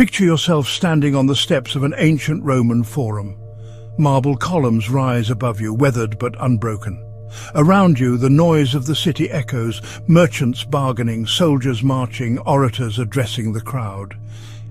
Picture yourself standing on the steps of an ancient Roman forum. Marble columns rise above you, weathered but unbroken. Around you, the noise of the city echoes, merchants bargaining, soldiers marching, orators addressing the crowd.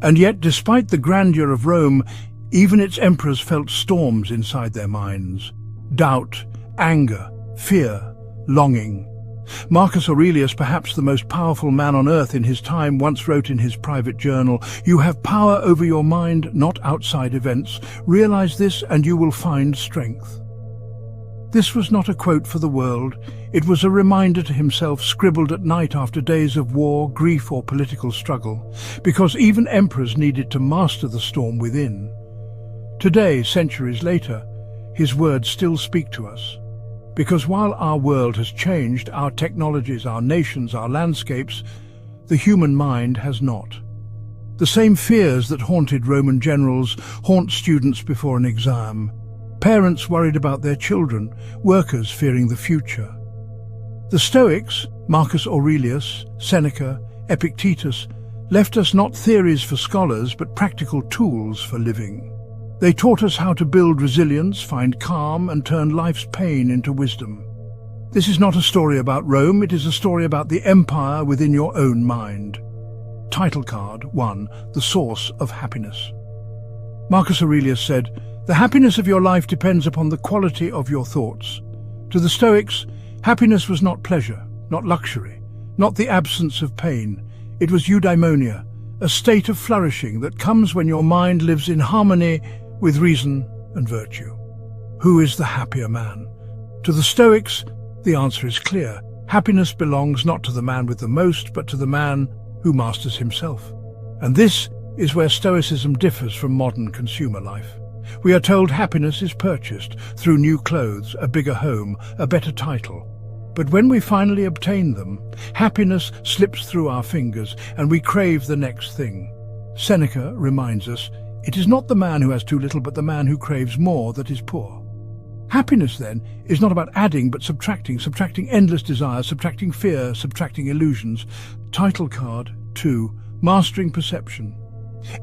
And yet, despite the grandeur of Rome, even its emperors felt storms inside their minds. Doubt, anger, fear, longing. Marcus Aurelius, perhaps the most powerful man on earth in his time, once wrote in his private journal, "You have power over your mind, not outside events. Realize this and you will find strength." This was not a quote for the world. It was a reminder to himself, scribbled at night after days of war, grief or political struggle, because even emperors needed to master the storm within. Today, centuries later, his words still speak to us. Because while our world has changed, our technologies, our nations, our landscapes, the human mind has not. The same fears that haunted Roman generals haunt students before an exam. Parents worried about their children, workers fearing the future. The Stoics, Marcus Aurelius, Seneca, Epictetus, left us not theories for scholars but practical tools for living. They taught us how to build resilience, find calm, and turn life's pain into wisdom. This is not a story about Rome, it is a story about the empire within your own mind. Title card 1. The source of happiness. Marcus Aurelius said, "The happiness of your life depends upon the quality of your thoughts." To the Stoics, happiness was not pleasure, not luxury, not the absence of pain. It was eudaimonia, a state of flourishing that comes when your mind lives in harmony with reason and virtue. Who is the happier man? To the Stoics, the answer is clear. Happiness belongs not to the man with the most, but to the man who masters himself. And this is where Stoicism differs from modern consumer life. We are told happiness is purchased through new clothes, a bigger home, a better title. But when we finally obtain them, happiness slips through our fingers and we crave the next thing. Seneca reminds us, "It is not the man who has too little, but the man who craves more that is poor." Happiness, then, is not about adding but subtracting endless desires, subtracting fear, subtracting illusions. Title card 2. Mastering perception.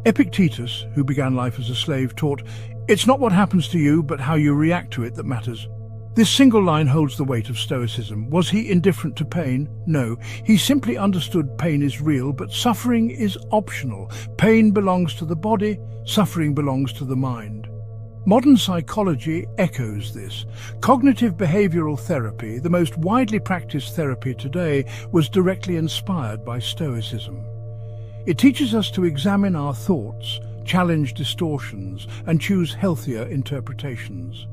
Epictetus, who began life as a slave, taught, "It's not what happens to you, but how you react to it that matters." This single line holds the weight of Stoicism. Was he indifferent to pain? No. He simply understood pain is real, but suffering is optional. Pain belongs to the body, suffering belongs to the mind. Modern psychology echoes this. Cognitive behavioral therapy, the most widely practiced therapy today, was directly inspired by Stoicism. It teaches us to examine our thoughts, challenge distortions, and choose healthier interpretations.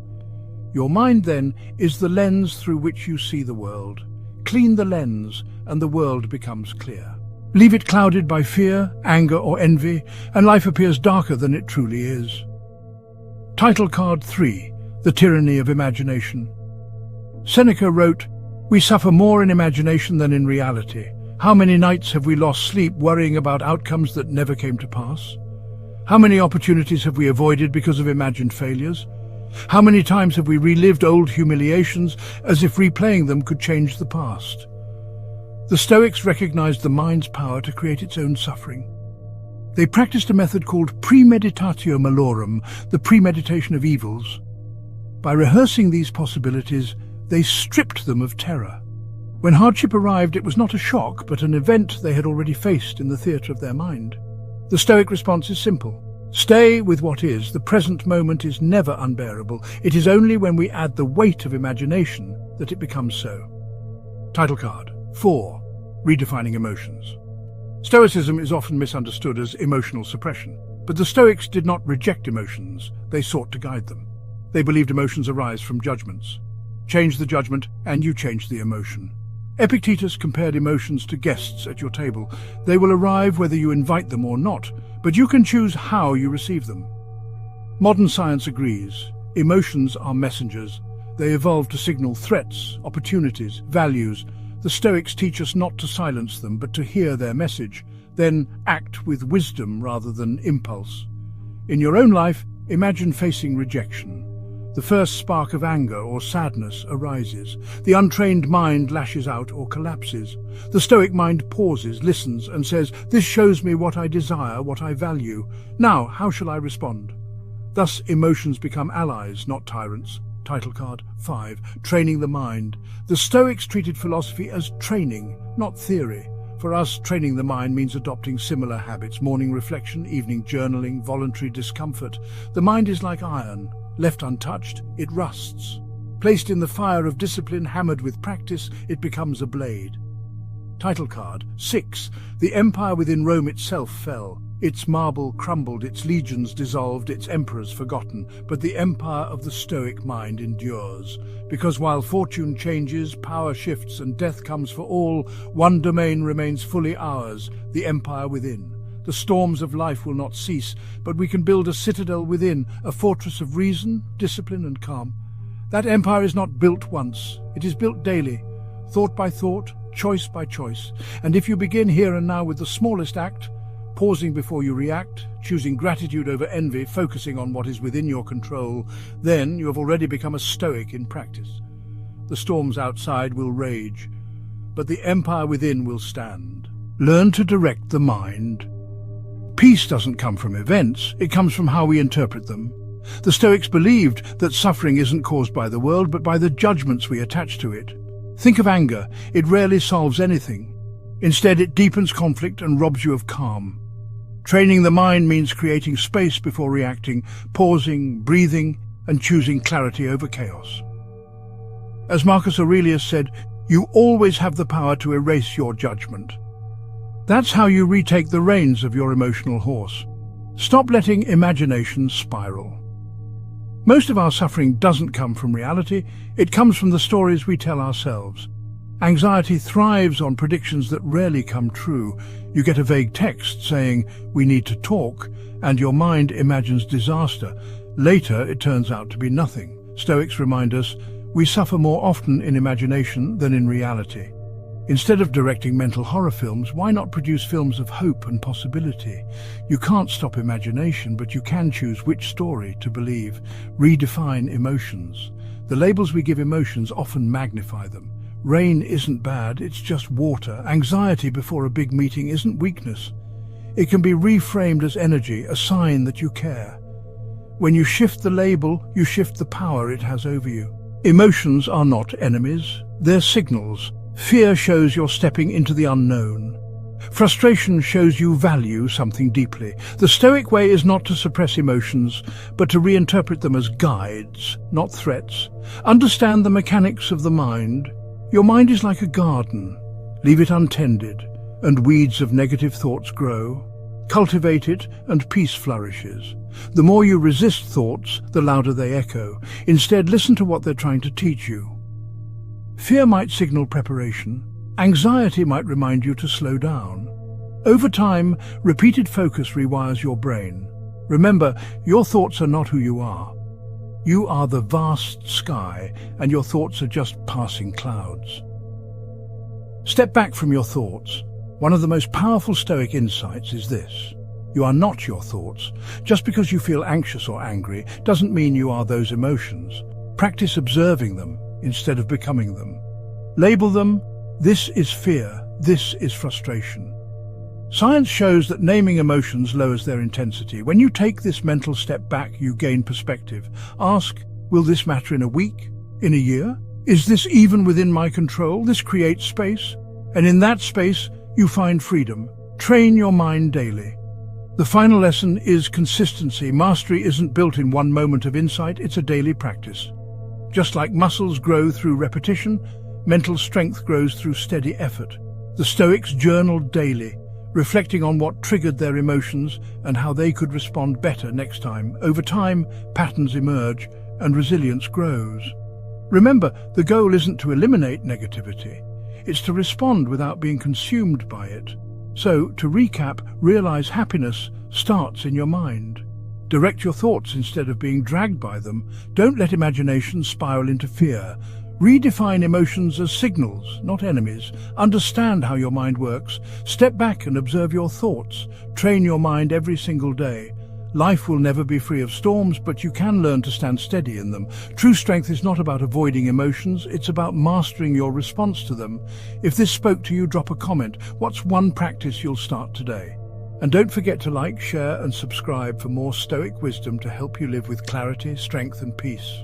Your mind, then, is the lens through which you see the world. Clean the lens, and the world becomes clear. Leave it clouded by fear, anger, or envy, and life appears darker than it truly is. Title card 3. The tyranny of imagination. Seneca wrote, "We suffer more in imagination than in reality. How many nights have we lost sleep worrying about outcomes that never came to pass? How many opportunities have we avoided because of imagined failures? How many times have we relived old humiliations as if replaying them could change the past?" The Stoics recognized the mind's power to create its own suffering. They practiced a method called premeditatio malorum, the premeditation of evils. By rehearsing these possibilities, they stripped them of terror. When hardship arrived, it was not a shock, but an event they had already faced in the theatre of their mind. The Stoic response is simple. Stay with what is. The present moment is never unbearable. It is only when we add the weight of imagination that it becomes so. Title card 4. Redefining emotions. Stoicism is often misunderstood as emotional suppression, but the Stoics did not reject emotions, they sought to guide them. They believed emotions arise from judgments. Change the judgment and you change the emotion. Epictetus compared emotions to guests at your table. They will arrive whether you invite them or not, but you can choose how you receive them. Modern science agrees. Emotions are messengers. They evolved to signal threats, opportunities, values. The Stoics teach us not to silence them, but to hear their message, then act with wisdom rather than impulse. In your own life, imagine facing rejection. The first spark of anger or sadness arises. The untrained mind lashes out or collapses. The Stoic mind pauses, listens, and says, "This shows me what I desire, what I value. Now, how shall I respond?" Thus, emotions become allies, not tyrants. Title card 5. Training the mind. The Stoics treated philosophy as training, not theory. For us, training the mind means adopting similar habits: morning reflection, evening journaling, voluntary discomfort. The mind is like iron. Left untouched, it rusts. Placed in the fire of discipline, hammered with practice, it becomes a blade. Title card 6. The empire within Rome itself fell. Its marble crumbled, its legions dissolved, its emperors forgotten. But the empire of the Stoic mind endures. Because while fortune changes, power shifts, and death comes for all, one domain remains fully ours: the empire within. The storms of life will not cease, but we can build a citadel within, a fortress of reason, discipline, and calm. That empire is not built once. It is built daily, thought by thought, choice by choice. And if you begin here and now with the smallest act, pausing before you react, choosing gratitude over envy, focusing on what is within your control, then you have already become a Stoic in practice. The storms outside will rage, but the empire within will stand. Learn to direct the mind. Peace doesn't come from events, it comes from how we interpret them. The Stoics believed that suffering isn't caused by the world, but by the judgments we attach to it. Think of anger. It rarely solves anything. Instead, it deepens conflict and robs you of calm. Training the mind means creating space before reacting, pausing, breathing, and choosing clarity over chaos. As Marcus Aurelius said, "You always have the power to erase your judgment." That's how you retake the reins of your emotional horse. Stop letting imagination spiral. Most of our suffering doesn't come from reality, it comes from the stories we tell ourselves. Anxiety thrives on predictions that rarely come true. You get a vague text saying, "We need to talk," and your mind imagines disaster. Later, it turns out to be nothing. Stoics remind us, we suffer more often in imagination than in reality. Instead of directing mental horror films, why not produce films of hope and possibility? You can't stop imagination, but you can choose which story to believe. Redefine emotions. The labels we give emotions often magnify them. Rain isn't bad, it's just water. Anxiety before a big meeting isn't weakness. It can be reframed as energy, a sign that you care. When you shift the label, you shift the power it has over you. Emotions are not enemies, they're signals. Fear shows you're stepping into the unknown. Frustration shows you value something deeply. The Stoic way is not to suppress emotions, but to reinterpret them as guides, not threats. Understand the mechanics of the mind. Your mind is like a garden. Leave it untended, and weeds of negative thoughts grow. Cultivate it, and peace flourishes. The more you resist thoughts, the louder they echo. Instead, listen to what they're trying to teach you. Fear might signal preparation. Anxiety might remind you to slow down. Over time, repeated focus rewires your brain. Remember, your thoughts are not who you are. You are the vast sky, and your thoughts are just passing clouds. Step back from your thoughts. One of the most powerful Stoic insights is this: you are not your thoughts. Just because you feel anxious or angry doesn't mean you are those emotions. Practice observing them instead of becoming them. Label them: this is fear, this is frustration. Science shows that naming emotions lowers their intensity. When you take this mental step back, you gain perspective. Ask, will this matter in a week? In a year? Is this even within my control? This creates space. And in that space, you find freedom. Train your mind daily. The final lesson is consistency. Mastery isn't built in one moment of insight, it's a daily practice. Just like muscles grow through repetition, mental strength grows through steady effort. The Stoics journaled daily, reflecting on what triggered their emotions and how they could respond better next time. Over time, patterns emerge and resilience grows. Remember, the goal isn't to eliminate negativity. It's to respond without being consumed by it. So, to recap, realize happiness starts in your mind. Direct your thoughts instead of being dragged by them. Don't let imagination spiral into fear. Redefine emotions as signals, not enemies. Understand how your mind works. Step back and observe your thoughts. Train your mind every single day. Life will never be free of storms, but you can learn to stand steady in them. True strength is not about avoiding emotions, it's about mastering your response to them. If this spoke to you, drop a comment. What's one practice you'll start today? And don't forget to like, share and subscribe for more Stoic wisdom to help you live with clarity, strength and peace.